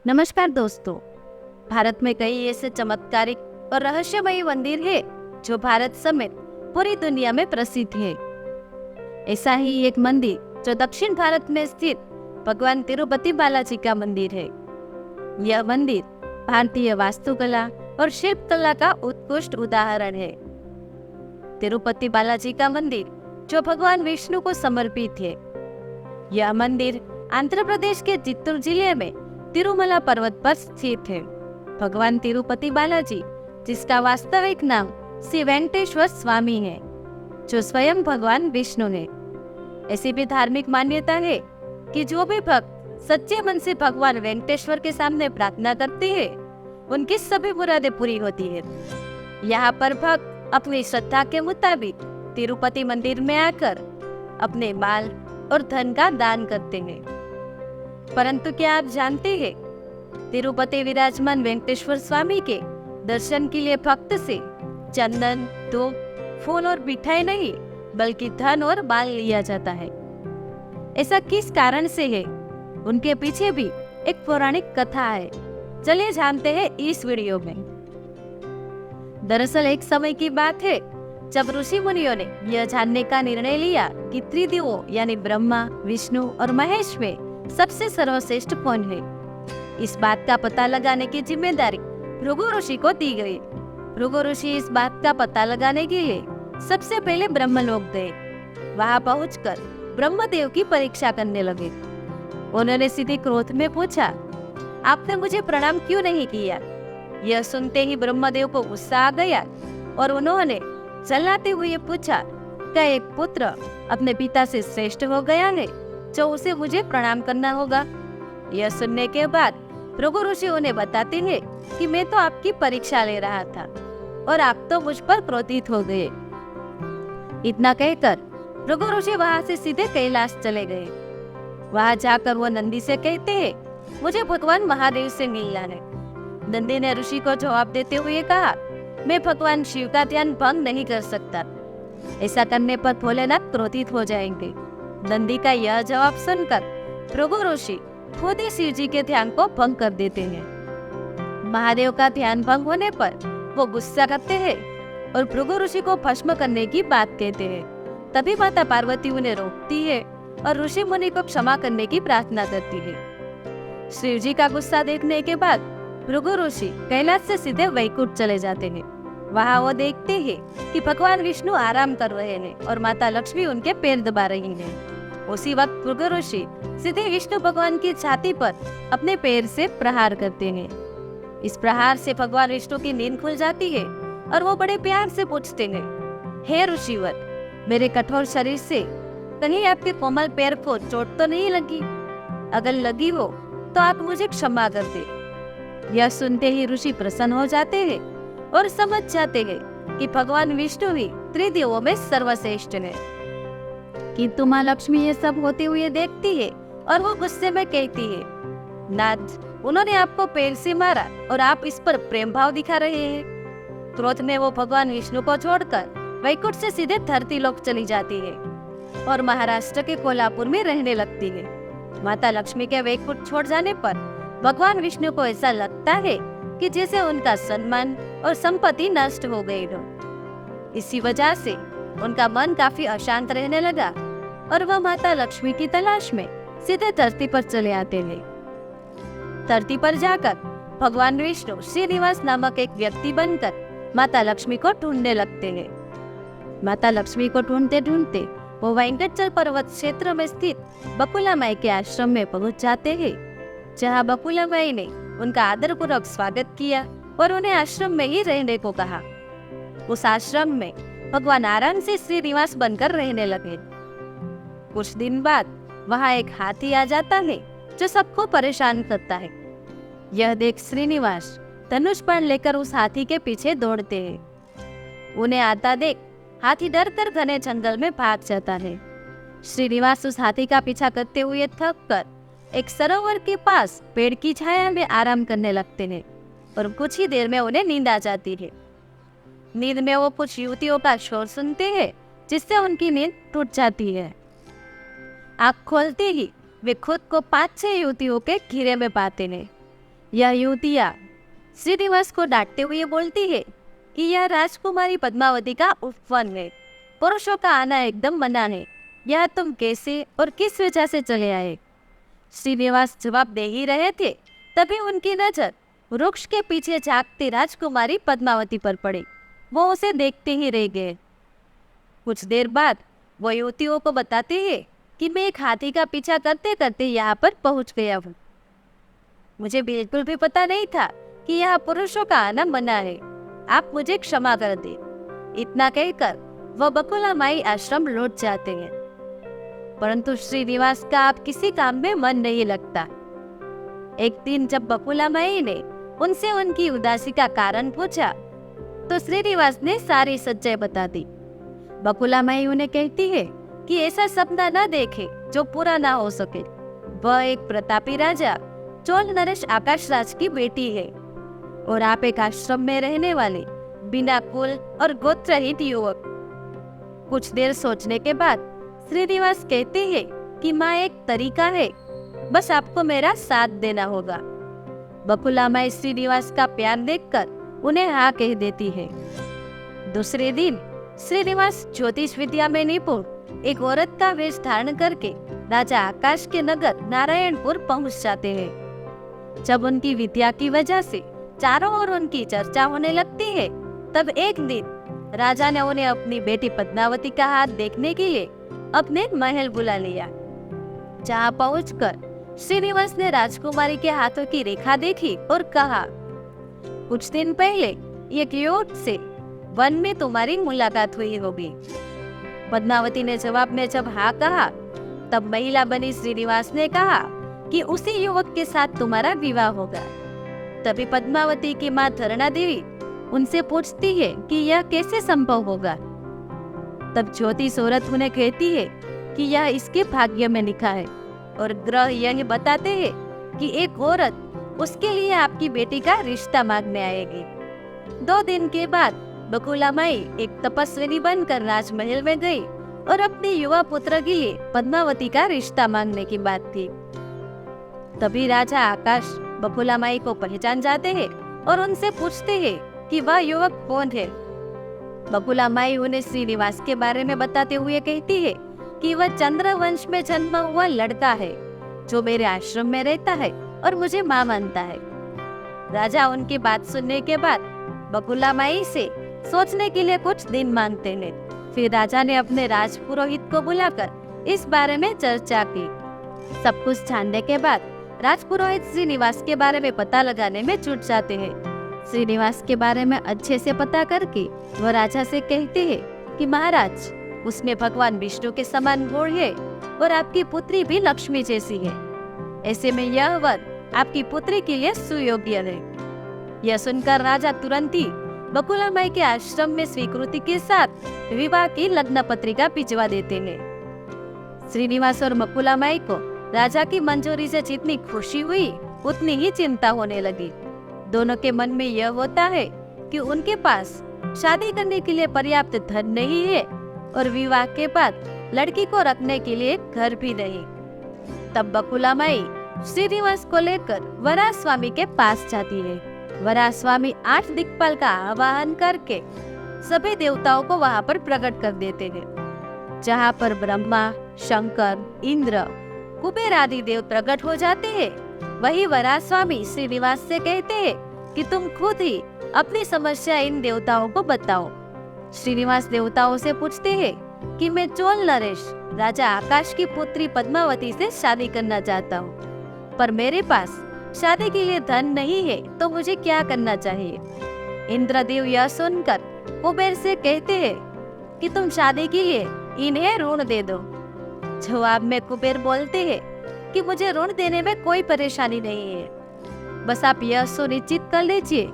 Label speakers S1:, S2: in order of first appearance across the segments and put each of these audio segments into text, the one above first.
S1: नमस्कार दोस्तों। भारत में कई ऐसे चमत्कारिक और रहस्यमयी मंदिर है जो भारत समेत पूरी दुनिया में प्रसिद्ध है। ऐसा ही एक मंदिर जो दक्षिण भारत में स्थित भगवान तिरुपति बालाजी का मंदिर है। यह मंदिर भारतीय वास्तुकला और शिल्पकला का उत्कृष्ट उदाहरण है। तिरुपति बालाजी का मंदिर जो भगवान विष्णु को समर्पित है। यह मंदिर आंध्र प्रदेश के चित्तूर जिले में तिरुमला पर्वत पर स्थित है। भगवान तिरुपति बालाजी, जिसका वास्तविक नाम श्री वेंकटेश्वर स्वामी है, जो स्वयं भगवान विष्णु है। ऐसी भी धार्मिक मान्यता है कि जो भी भक्त सच्चे मन से भगवान वेंकटेश्वर के सामने प्रार्थना करते हैं, उनकी सभी मुरादें पूरी होती है। यहाँ पर भक्त अपनी श्रद्धा के मुताबिक तिरुपति मंदिर में आकर अपने माल और धन का दान करते हैं। परंतु क्या आप जानते हैं, तिरुपति विराजमान वेंकटेश्वर स्वामी के दर्शन के लिए भक्त से चंदन, धूप, फूल और मिठाई नहीं, बल्कि धन और माल लिया जाता है। ऐसा किस कारण से है, उनके पीछे भी एक पौराणिक कथा है। चलिए जानते हैं इस वीडियो में। दरअसल एक समय की बात है जब ऋषि मुनियों ने यह जानने का निर्णय लिया कि त्रिदेवों यानी ब्रह्मा, विष्णु और महेश में सबसे सर्वश्रेष्ठ कौन है। इस बात का पता लगाने की जिम्मेदारी भृगु ऋषि को दी गई। भृगु ऋषि इस बात का पता लगाने के लिए सबसे पहले ब्रह्मलोक गए। वहां पहुंचकर ब्रह्मदेव की परीक्षा करने लगे। उन्होंने सीधे क्रोध में पूछा, आपने मुझे प्रणाम क्यों नहीं किया। यह सुनते ही ब्रह्मदेव को गुस्सा आ गया और उन्होंने चिल्लाते हुए पूछा, क्या एक पुत्र अपने पिता से श्रेष्ठ हो गया है जो उसे मुझे प्रणाम करना होगा। यह सुनने के बाद भृगु ऋषि उन्हें बताते हैं कि मैं तो आपकी परीक्षा ले रहा था और आप तो मुझ पर क्रोधित हो गए। इतना कहकर भृगु ऋषि वहां से सीधे कैलाश चले गए। वहां जाकर वो नंदी से कहते हैं, मुझे भगवान महादेव से मिलना है। नंदी ने ऋषि को जवाब देते हुए कहा, मैं भगवान शिव का ध्यान भंग नहीं कर सकता। ऐसा करने पर भोलेनाथ क्रोधित हो जाएंगे। नंदी का यह जवाब सुनकर भृगु ऋषि खुद ही शिव जी के ध्यान को भंग कर देते हैं। महादेव का ध्यान भंग होने पर वो गुस्सा करते हैं और भृगु ऋषि को भस्म करने की बात कहते हैं। तभी माता पार्वती उन्हें रोकती है और ऋषि मुनि को क्षमा करने की प्रार्थना करती है। शिव जी का गुस्सा देखने के बाद भृगु ऋषि कैलाश से सीधे वैकुंठ चले जाते हैं। वहाँ वो देखते हैं कि भगवान विष्णु आराम कर रहे हैं और माता लक्ष्मी उनके पैर दबा रही हैं। उसी वक्त भृगु ऋषि सीधे विष्णु भगवान की छाती पर अपने पैर से प्रहार करते हैं। इस प्रहार से भगवान विष्णु की नींद खुल जाती है और वो बड़े प्यार से पूछते हैं, हे ऋषिवर, मेरे कठोर शरीर से कहीं आपके कोमल पैर को चोट तो नहीं लगी? अगर लगी हो तो आप मुझे क्षमा कर दे। यह सुनते ही ऋषि प्रसन्न हो जाते हैं और समझ जाते हैं कि भगवान विष्णु ही त्रिदेवों में सर्वश्रेष्ठ है। किंतु माँ लक्ष्मी ये सब होते हुए देखती है और वो गुस्से में कहती है, नाथ, उन्होंने आपको पैर से मारा और आप इस पर प्रेम भाव दिखा रहे हैं। क्रोध में वो भगवान विष्णु को छोड़कर वैकुंठ से सीधे धरती लोक चली जाती है और महाराष्ट्र के कोल्हापुर में रहने लगती है। माता लक्ष्मी के वैकुंठ छोड़ जाने पर भगवान विष्णु को ऐसा लगता है कि जैसे उनका सम्मान और संपत्ति नष्ट हो गई हो। इसी वजह से उनका मन काफी अशांत रहने लगा और वह माता लक्ष्मी की तलाश में सीधे धरती पर चले आते हैं। धरती पर जाकर भगवान विष्णु श्रीनिवास नामक एक व्यक्ति बनकर माता लक्ष्मी को ढूंढने लगते हैं। माता लक्ष्मी को ढूंढते ढूंढते वो वेंकटाचल पर्वत क्षेत्र में स्थित बकुला माई के आश्रम में पहुंच जाते हैं, जहाँ बकुला माई ने उनका आदरपूर्वक स्वागत किया और उन्हें आश्रम में ही रहने को कहा। उस आश्रम में भगवान आराम से श्रीनिवास बनकर रहने लगे। कुछ दिन बाद वहाँ एक हाथी आ जाता है जो सबको परेशान करता है। यह देख श्रीनिवास धनुष बाण लेकर उस हाथी के पीछे दौड़ते हैं। उन्हें आता देख हाथी डर कर घने जंगल में भाग जाता है। श्रीनिवास उस हाथी का पीछा करते हुए थक कर एक सरोवर के पास पेड़ की छाया में आराम करने लगते हैं और कुछ ही देर में उन्हें नींद आ जाती है। नींद में वो कुछ युवतियों का शोर सुनते हैं, जिससे उनकी नींद टूट जाती है। आँख खोलते ही वे खुद को 5-6 युवतियों के घेरे में पाते हैं। यह युवतियाँ श्रीनिवास को डांटते हुए बोलती है कि यह राजकुमारी पद्मावती का उपवन है, पुरुषों का आना एकदम मना है। यह तुम कैसे और किस वजह से चले आए? श्रीनिवास जवाब दे ही रहे थे, तभी उनकी नजर वृक्ष के पीछे झांकती राजकुमारी पद्मावती पर पड़ी। वो उसे देखते ही रह गए। कुछ देर बाद वो युवतियों को बताते हैं कि मैं एक हाथी का पीछा करते करते यहाँ पर पहुँच गया हूँ। मुझे बिल्कुल भी पता नहीं था कि यहाँ पुरुषों का आना मना है। आप मुझे क्षमा कर दे। इतना कहकर वह बकुला माई आश्रम लौट जाते हैं। परंतु श्रीनिवास का अब किसी काम में मन नहीं लगता। एक दिन जब बकुला माई ने उनसे उनकी उदासी का कारण पूछा, तो श्रीनिवास ने सारी सच्चाई बता दी। बकुला माई उन्हें कहती है कि ऐसा सपना न देखे जो पूरा ना हो सके। वह एक प्रतापी राजा चोल नरेश आकाश राज की बेटी है और आप एक आश्रम में रहने वाले बिना कुल और गोत्रहीन युवक। कुछ देर सोचने के बाद श्रीनिवास कहते हैं कि माँ, एक तरीका है, बस आपको मेरा साथ देना होगा। बकुला माई श्रीनिवास का प्यार देखकर उन्हें हाँ कह देती है। दूसरे दिन श्रीनिवास ज्योतिष विद्या में निपुण एक औरत का वेश धारण करके राजा आकाश के नगर नारायणपुर पहुंच जाते हैं। जब उनकी विद्या की वजह से चारों ओर उनकी चर्चा होने लगती है, तब एक दिन राजा ने उन्हें अपनी बेटी पद्मावती का हाथ देखने के लिए अपने महल बुला लिया। जहाँ पहुंचकर श्रीनिवास ने राजकुमारी के हाथों की रेखा देखी और कहा, कुछ दिन पहले एक युवक से वन में तुम्हारी मुलाकात हुई होगी। पद्मावती ने जवाब में जब हाँ कहा, तब महिला बनी श्रीनिवास ने कहा कि उसी युवक के साथ तुम्हारा विवाह होगा। तभी पद्मावती की माँ धरणा देवी उनसे पूछती है कि यह कैसे संभव होगा। तब ज्योतिष औरत उन्हें कहती है कि यह इसके भाग्य में लिखा है और ग्रह यह बताते हैं कि एक औरत उसके लिए आपकी बेटी का रिश्ता मांगने आएगी। 2 दिन के बाद बकुला माई एक तपस्विनी बनकर राजमहल में गई और अपने युवा पुत्र के लिए पद्मावती का रिश्ता मांगने की बात थी। तभी राजा आकाश बकुला माई को पहचान जाते हैं और उनसे पूछते हैं कि वह युवक कौन है। बकुला माई उन्हें श्रीनिवास के बारे में बताते हुए कहती है कि वह चंद्रवंश में जन्मा हुआ लड़का है जो मेरे आश्रम में रहता है और मुझे मां मानता है। राजा उनकी बात सुनने के बाद बकुला माई से सोचने के लिए कुछ दिन मांगते हैं। फिर राजा ने अपने राजपुरोहित को बुलाकर इस बारे में चर्चा की। सब कुछ जानने के बाद राजपुरोहित श्रीनिवास के बारे में पता लगाने में जुट जाते हैं। श्रीनिवास के बारे में अच्छे से पता करके वह राजा से कहते हैं कि महाराज, उसमें भगवान विष्णु के समान गुण है और आपकी पुत्री भी लक्ष्मी जैसी है। ऐसे में यह वर आपकी पुत्री के लिए सुयोग्य है। यह सुनकर राजा तुरंत ही बकुला माई के आश्रम में स्वीकृति के साथ विवाह की लग्न पत्रिका भिजवा देते हैं। श्रीनिवास और बकुला माई को राजा की मंजूरी से जितनी खुशी हुई उतनी ही चिंता होने लगी। दोनों के मन में यह होता है कि उनके पास शादी करने के लिए पर्याप्त धन नहीं है और विवाह के बाद लड़की को रखने के लिए घर भी नहीं। तब बकुला माई श्रीनिवास को लेकर वराह स्वामी के पास जाती है। वराह स्वामी 8 दिक्पाल का आवाहन करके सभी देवताओं को वहां पर प्रकट कर देते हैं। जहां पर ब्रह्मा, शंकर, इंद्र, कुबेर आदि देव प्रकट हो जाते हैं, वही वराह स्वामी श्रीनिवास से कहते हैं कि तुम खुद ही अपनी समस्या इन देवताओं को बताओ। श्रीनिवास देवताओं से पूछते हैं कि मैं चोल नरेश राजा आकाश की पुत्री पद्मावती से शादी करना चाहता हूँ, पर मेरे पास शादी के लिए धन नहीं है, तो मुझे क्या करना चाहिए। इंद्रदेव यह सुनकर कुबेर से कहते हैं कि तुम शादी के लिए इन्हें ऋण दे दो। जवाब में कुबेर बोलते हैं कि मुझे ऋण देने में कोई परेशानी नहीं है, बस आप यह सुनिश्चित कर लीजिए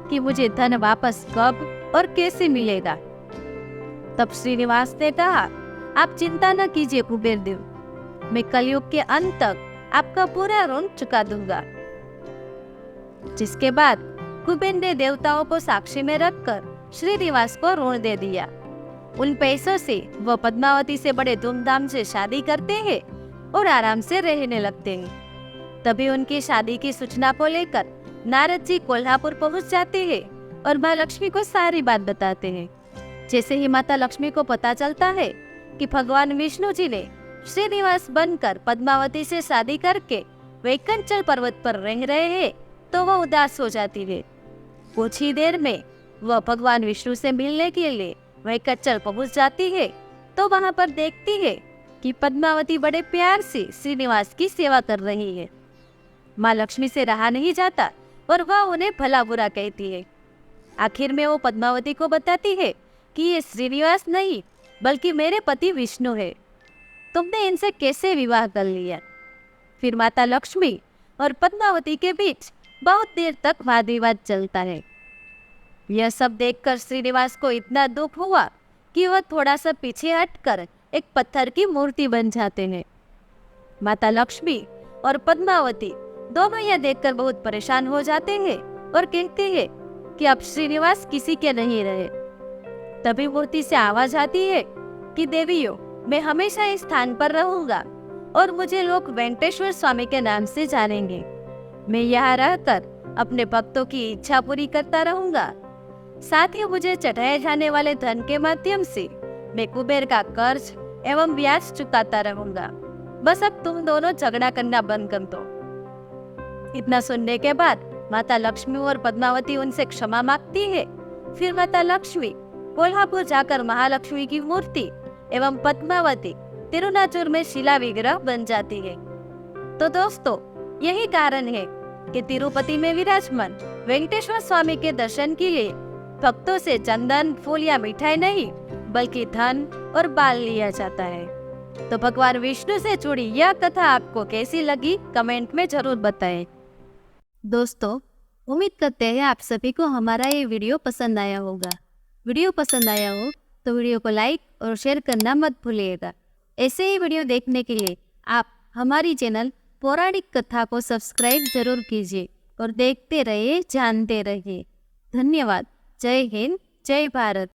S1: कि मुझे धन वापस कब और कैसे मिलेगा। तब श्रीनिवास ने कहा, आप चिंता न कीजिए कुबेर देव, मैं कलयुग के अंत तक आपका पूरा ऋण चुका दूंगा। जिसके बाद कुबेर ने देवताओं को साक्षी में रखकर श्रीनिवास को ऋण दे दिया। उन पैसों से वह पद्मावती से बड़े धूमधाम से शादी करते हैं और आराम से रहने लगते हैं। तभी उनकी शादी की सूचना को लेकर नारद जी कोल्हापुर पहुंच जाते हैं और माँ लक्ष्मी को सारी बात बताते हैं। जैसे ही माता लक्ष्मी को पता चलता है कि भगवान विष्णु जी ने श्रीनिवास बनकर पद्मावती से शादी करके वैकंचल पर्वत पर रह रहे हैं, तो वह उदास हो जाती है। कुछ ही देर में वह भगवान विष्णु से मिलने के लिए वैकंचल पहुंच जाती है, तो वहां पर देखती है कि पद्मावती बड़े प्यार से श्रीनिवास की सेवा कर रही है। माँ लक्ष्मी से रहा नहीं जाता और वह उन्हें भला बुरा कहती है। आखिर में वो पद्मावती को बताती है कि ये श्रीनिवास नहीं बल्कि मेरे पति विष्णु है, तुमने इनसे कैसे विवाह कर लिया। फिर माता लक्ष्मी और पद्मावती के बीच बहुत देर तक वाद विवाद चलता है। यह सब देखकर श्रीनिवास को इतना दुख हुआ कि वह थोड़ा सा पीछे हटकर एक पत्थर की मूर्ति बन जाते हैं। माता लक्ष्मी और पद्मावती दोनों यह देखकर बहुत परेशान हो जाते हैं और कहते हैं कि अब श्रीनिवास किसी के नहीं रहे। तभी मूर्ति से आवाज आती है कि देवियों, मैं हमेशा इस स्थान पर रहूंगा और मुझे लोग वेंकटेश्वर स्वामी के नाम से जानेंगे। मैं यहाँ रहकर अपने भक्तों की इच्छा पूरी करता रहूंगा। साथ ही मुझे चढ़ाए जाने वाले धन के माध्यम से मैं कुबेर का कर्ज एवं ब्याज चुकाता रहूंगा। बस अब तुम दोनों झगड़ा करना बंद कर दो। इतना सुनने के बाद माता लक्ष्मी और पद्मावती उनसे क्षमा मांगती है। फिर माता लक्ष्मी कोल्हापुर जाकर महालक्ष्मी की मूर्ति एवं पद्मावती तिरुनाचुर में शिला विग्रह बन जाती है। तो दोस्तों, यही कारण है कि तिरुपति में विराजमान वेंकटेश्वर स्वामी के दर्शन के लिए भक्तों से चंदन, फूल या मिठाई नहीं बल्कि धन और बाल लिया जाता है। तो भगवान विष्णु से जुड़ी यह कथा आपको कैसी लगी, कमेंट में जरूर बताएं। दोस्तों, उम्मीद करते हैं आप सभी को हमारा ये वीडियो पसंद आया होगा। वीडियो पसंद आया हो तो वीडियो को लाइक और शेयर करना मत भूलिएगा। ऐसे ही वीडियो देखने के लिए आप हमारी चैनल पौराणिक कथा को सब्सक्राइब जरूर कीजिए और देखते रहिए, जानते रहिए। धन्यवाद। जय हिंद, जय भारत।